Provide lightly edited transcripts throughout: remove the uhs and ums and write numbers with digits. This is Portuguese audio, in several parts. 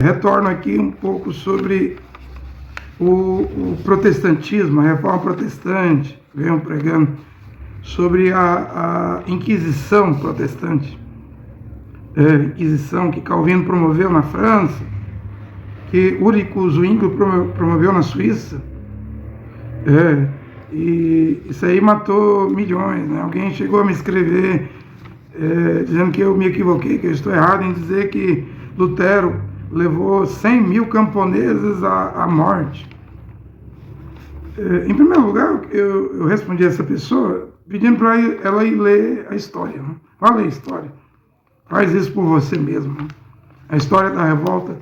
Retorno aqui um pouco sobre o protestantismo, a reforma protestante, venho pregando sobre a Inquisição protestante, Inquisição que Calvino promoveu na França, que Ulrico Zwingli promoveu na Suíça, e isso aí matou milhões, né? Alguém chegou a me escrever dizendo que eu me equivoquei, que eu estou errado em dizer que Lutero levou 100 mil camponeses à morte. Em primeiro lugar, eu respondi a essa pessoa pedindo para ela ir ler a história. Né? Vá ler a história. Faz isso por você mesmo. Né? A história da revolta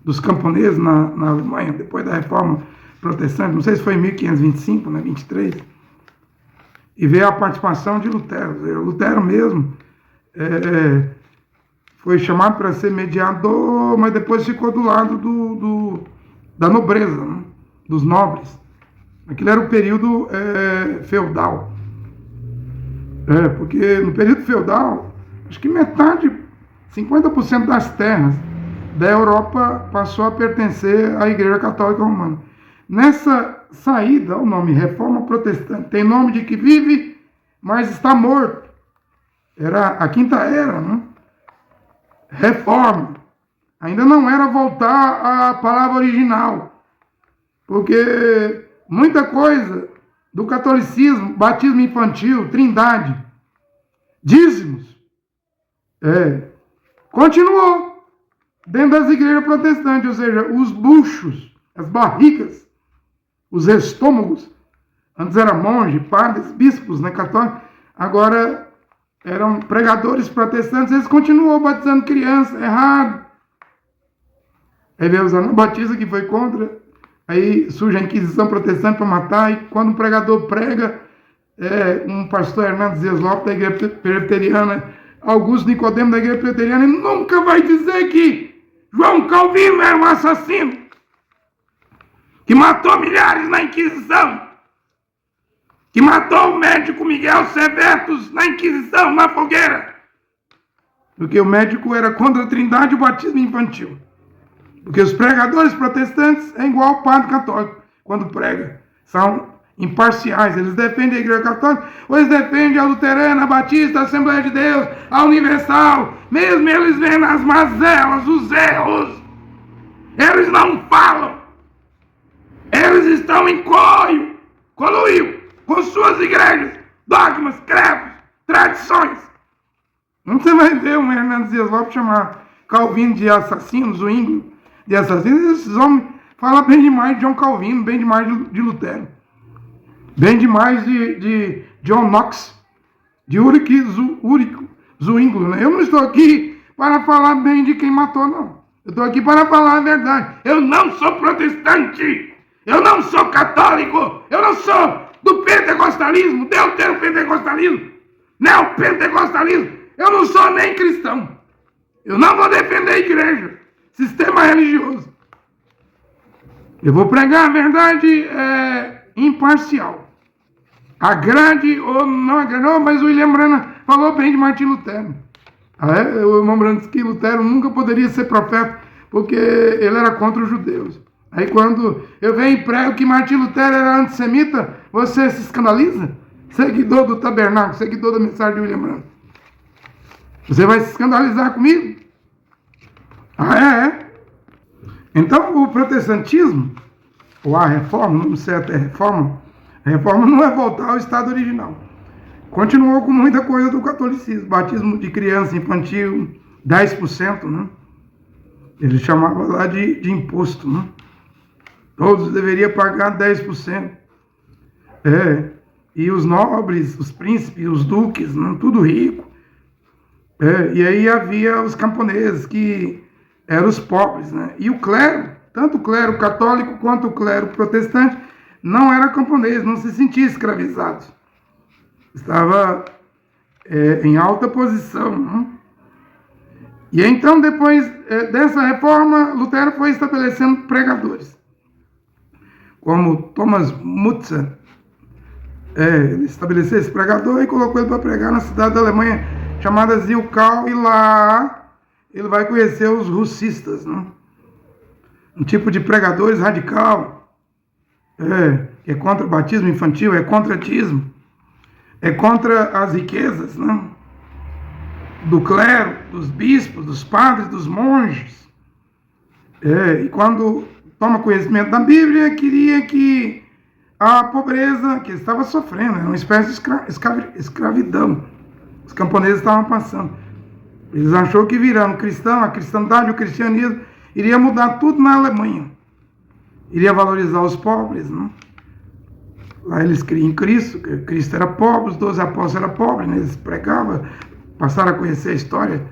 dos camponeses na Alemanha, depois da reforma protestante, não sei se foi em 1525, né, 23, e ver a participação de Lutero. Lutero mesmo foi chamado para ser mediador, mas depois ficou do lado da nobreza, né? Dos nobres. Aquilo era o período feudal. Porque no período feudal, acho que metade, 50% das terras da Europa passou a pertencer à Igreja Católica Romana. Nessa saída, o nome Reforma Protestante tem nome de que vive, mas está morto. Era a Quinta Era, né? Reforma. Ainda não era voltar à palavra original, porque muita coisa do catolicismo, batismo infantil, trindade, dízimos, continuou dentro das igrejas protestantes, ou seja, os buchos, as barrigas, os estômagos, antes era monge, padres, bispos, né, católicos, agora eram pregadores protestantes, eles continuam batizando criança, errado. Aí veio os anabatistas que foi contra, aí surge a Inquisição protestante para matar, e quando um pregador prega, um pastor Hernandes Dias Lopes da Igreja Presbiteriana, Augusto Nicodemo da Igreja Presbiteriana, ele nunca vai dizer que João Calvino era um assassino, que matou milhares na Inquisição, que matou o médico Miguel Severtus na Inquisição, na fogueira. Porque o médico era contra a trindade e o batismo infantil. Porque os pregadores protestantes é igual ao padre católico, quando prega. São imparciais, eles defendem a Igreja Católica, ou eles defendem a luterana, a batista, a Assembleia de Deus, a universal, mesmo eles vendo as mazelas, os erros. Eles não falam. Eles estão em coluio com suas igrejas, dogmas, credos, tradições. Você vai ver um Hernandes Dias Lopes chamar Calvino de assassino, Zwingli de assassino. Esses homens falam bem demais de John Calvino, bem demais de Lutero, bem demais de John Knox, de Ulrico Zwingli. Né? Eu não estou aqui para falar bem de quem matou, não. Eu estou aqui para falar a verdade. Eu não sou protestante, eu não sou católico, eu não sou do pentecostalismo, deuteropentecostalismo, neopentecostalismo. Eu não sou nem cristão. Eu não vou defender a igreja, sistema religioso. Eu vou pregar a verdade imparcial. Agrade ou não agrade, mas o William Branham falou bem de Martim Lutero. O irmão Branham disse que Lutero nunca poderia ser profeta, porque ele era contra os judeus. Aí quando eu venho e prego que Martim Lutero era antissemita, você se escandaliza? Seguidor do tabernáculo, seguidor da mensagem de William Branham. Você vai se escandalizar comigo? Então o protestantismo, ou a reforma, o nome certo é reforma, a reforma não é voltar ao estado original. Continuou com muita coisa do catolicismo, batismo de criança infantil, 10%, né? Ele chamava lá de imposto, né? Todos deveriam pagar 10%. E os nobres, os príncipes, os duques, né? Tudo rico. E aí havia os camponeses, que eram os pobres, né? E o clero, tanto o clero católico quanto o clero protestante, não era camponês, não se sentia escravizado. Estava em alta posição, né? E então, depois dessa reforma, Lutero foi estabelecendo pregadores, como Thomas Mützer. Ele estabeleceu esse pregador e colocou ele para pregar na cidade da Alemanha chamada Zilkau, e lá ele vai conhecer os russistas, né? um tipo de pregadores radical, que é contra o batismo infantil, é contra o dízimo, é contra as riquezas, né? Do clero, dos bispos, dos padres, dos monges. E quando toma conhecimento da Bíblia, queria que a pobreza que estava sofrendo, era uma espécie de escravidão. Os camponeses estavam passando. Eles achou que virando cristão, a cristandade, o cristianismo, iria mudar tudo na Alemanha. Iria valorizar os pobres, né? Lá eles criam Cristo, que Cristo era pobre, os 12 apóstolos eram pobres, né? Eles pregavam, passaram a conhecer a história.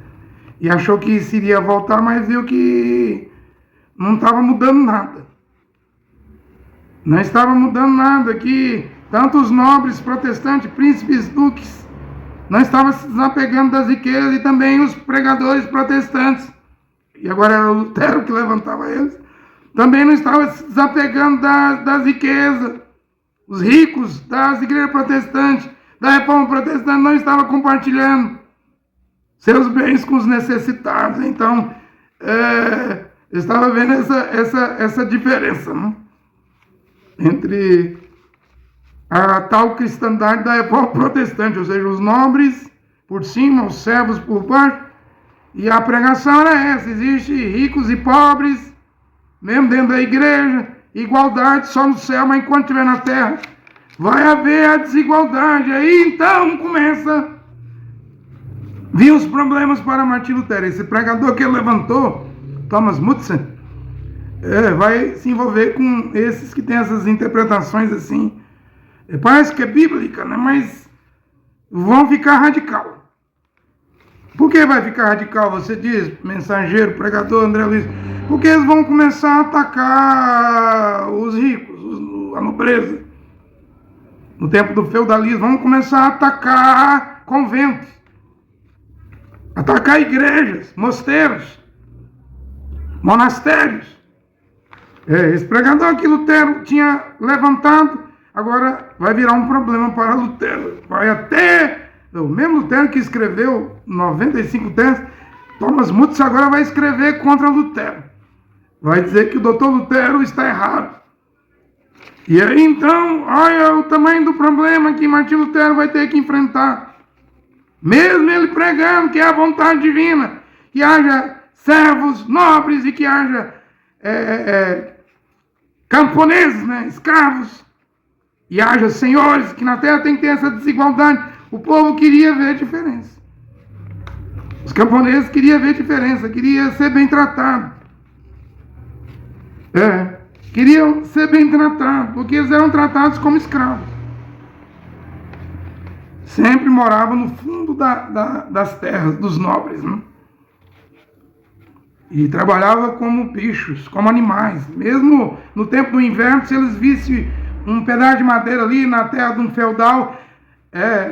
E achou que isso iria voltar, mas viu que não estava mudando nada. Não estava mudando nada, que tanto os nobres protestantes, príncipes, duques, não estavam se desapegando das riquezas, e também os pregadores protestantes, e agora era o Lutero que levantava eles, também não estavam se desapegando das riquezas. Os ricos das igrejas protestantes, da reforma protestante, não estavam compartilhando seus bens com os necessitados. Então, eu estava vendo essa diferença, né? Entre a tal cristandade da reforma protestante, ou seja, os nobres por cima, os servos por baixo, e a pregação era essa: existe ricos e pobres, mesmo dentro da igreja, igualdade só no céu, mas enquanto estiver na terra, vai haver a desigualdade. Aí então começa a vir os problemas para Martim Lutero. Esse pregador que ele levantou, Thomas Mutsen, vai se envolver com esses que têm essas interpretações assim, parece que é bíblica, né? Mas vão ficar radical. Por que vai ficar radical? Você diz, mensageiro, pregador André Luiz, porque eles vão começar a atacar os ricos, a nobreza. No tempo do feudalismo, vão começar a atacar conventos, atacar igrejas, mosteiros, monastérios. Esse pregador que Lutero tinha levantado, agora vai virar um problema para Lutero. Vai até o mesmo Lutero que escreveu 95 teses, Thomas Mutz agora vai escrever contra Lutero. Vai dizer que o doutor Lutero está errado. E aí então, olha o tamanho do problema que Martim Lutero vai ter que enfrentar. Mesmo ele pregando que é a vontade divina, que haja servos nobres e que haja camponeses, né, escravos, e haja senhores, que na terra tem que ter essa desigualdade. O povo queria ver diferença. Os camponeses queriam ver diferença, queriam ser bem tratados. Queriam ser bem tratados, porque eles eram tratados como escravos. Sempre moravam no fundo das terras dos nobres, né? E trabalhavam como bichos, como animais. Mesmo no tempo do inverno, se eles vissem um pedaço de madeira ali na terra de um feudal,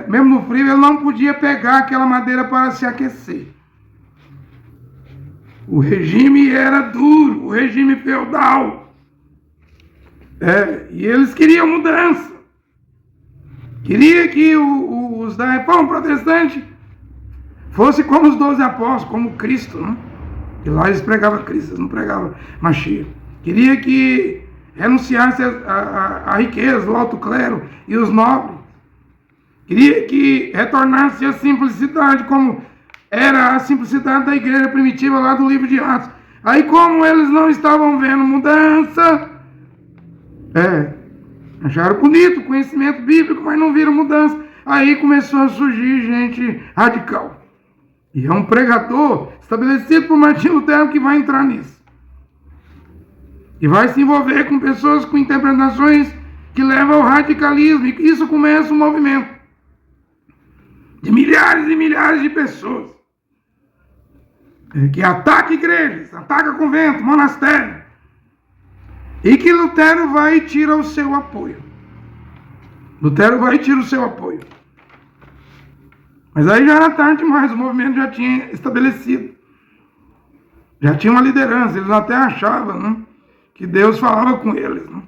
mesmo no frio, ele não podia pegar aquela madeira para se aquecer. O regime era duro, o regime feudal. E eles queriam mudança. Queria que os da reforma protestante fossem como os 12 apóstolos, como Cristo, né? E lá eles pregavam Cristo, eles não pregavam Mashiach. Queria que renunciasse a riqueza, o alto clero e os nobres. Queria que retornasse a simplicidade, como era a simplicidade da igreja primitiva lá do livro de Atos. Aí, como eles não estavam vendo mudança, acharam bonito o conhecimento bíblico, mas não viram mudança. Aí começou a surgir gente radical. E é um pregador estabelecido por Martim Lutero que vai entrar nisso. E vai se envolver com pessoas com interpretações que levam ao radicalismo. E isso começa um movimento de milhares e milhares de pessoas que ataca igrejas, ataca convento, monastério. E que Lutero vai e tira o seu apoio. Lutero vai e tira o seu apoio. Mas aí já era tarde demais, o movimento já tinha estabelecido. Já tinha uma liderança, eles até achavam, né, que Deus falava com eles, né?